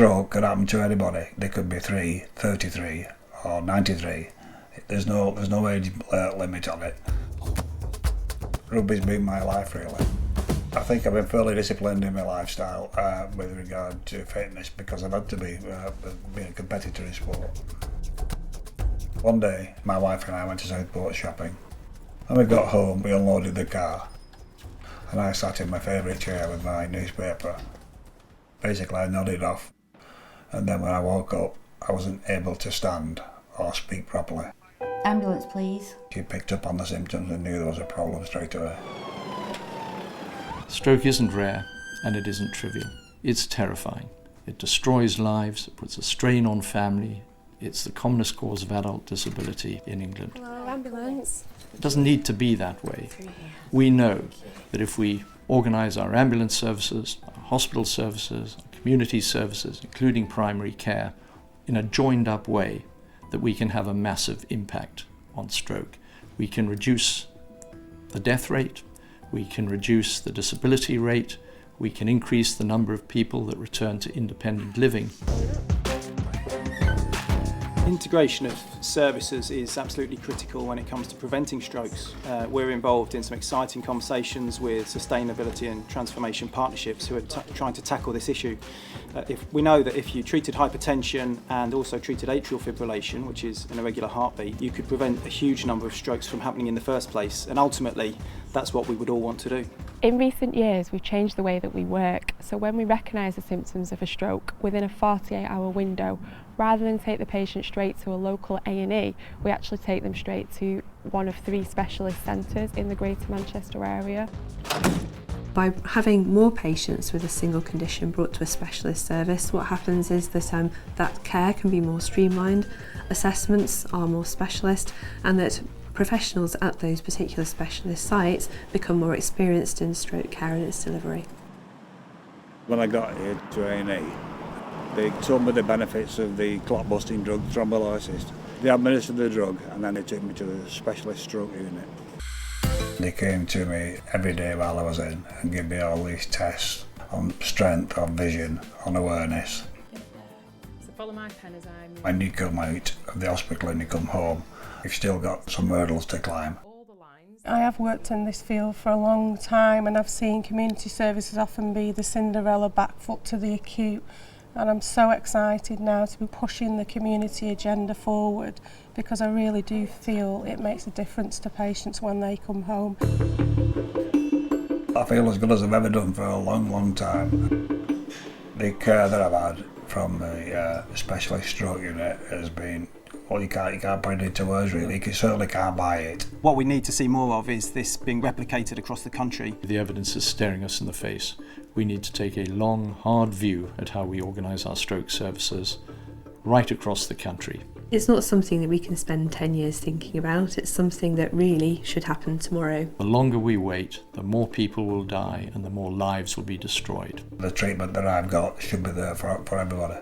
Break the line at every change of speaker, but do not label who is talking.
stroke could happen to anybody. They could be 3, 33 or 93. There's no age limit on it. Rugby's been my life, really. I think I've been fairly disciplined in my lifestyle with regard to fitness because I've had to be being a competitor in sport. One day, my wife and I went to Southport shopping. When we got home, we unloaded the car and I sat in my favourite chair with my newspaper. Basically, I nodded off, and then when I woke up, I wasn't able to stand or speak properly.
Ambulance, please.
She picked up on the symptoms and knew there was a problem straight away.
Stroke isn't rare and it isn't trivial. It's terrifying. It destroys lives, it puts a strain on family. It's the commonest cause of adult disability in England.
Hello, ambulance.
It doesn't need to be that way. We know that if we organise our ambulance services, our hospital services, our community services, including primary care, in a joined up way, that we can have a massive impact on stroke. We can reduce the death rate, we can reduce the disability rate, we can increase the number of people that return to independent living.
Integration of services is absolutely critical when it comes to preventing strokes. We're involved in some exciting conversations with sustainability and transformation partnerships who are trying to tackle this issue. We know that if you treated hypertension and also treated atrial fibrillation, which is an irregular heartbeat, you could prevent a huge number of strokes from happening in the first place, and ultimately that's what we would all want to do.
In recent years, we've changed the way that we work. So when we recognise the symptoms of a stroke within a 48-hour window, rather than take the patient straight to a local A&E, we actually take them straight to one of 3 specialist centres in the Greater Manchester area.
By having more patients with a single condition brought to a specialist service, what happens is that that care can be more streamlined, assessments are more specialist, and that professionals at those particular specialist sites become more experienced in stroke care and its delivery.
When I got here to A&E, they told me the benefits of the clot-busting drug thrombolysis. They administered the drug and then they took me to the specialist stroke unit. They came to me every day while I was in and gave me all these tests on strength, on vision, on awareness.
So follow my pen as I move.
When you come out of the hospital and you come home, you've still got some hurdles to climb.
I have worked in this field for a long time and I've seen community services often be the Cinderella back foot to the acute, and I'm so excited now to be pushing the community agenda forward because I really do feel it makes a difference to patients when they come home.
I feel as good as I've ever done for a long time. The care that I've had from the specialist stroke unit has been, well, you can't put it into words really, you certainly can't buy it.
What we need to see more of is this being replicated across the country.
The evidence is staring us in the face. We need to take a long, hard view at how we organise our stroke services right across the country.
It's not something that we can spend 10 years thinking about, it's something that really should happen tomorrow.
The longer we wait, the more people will die and the more lives will be destroyed.
The treatment that I've got should be there for everybody.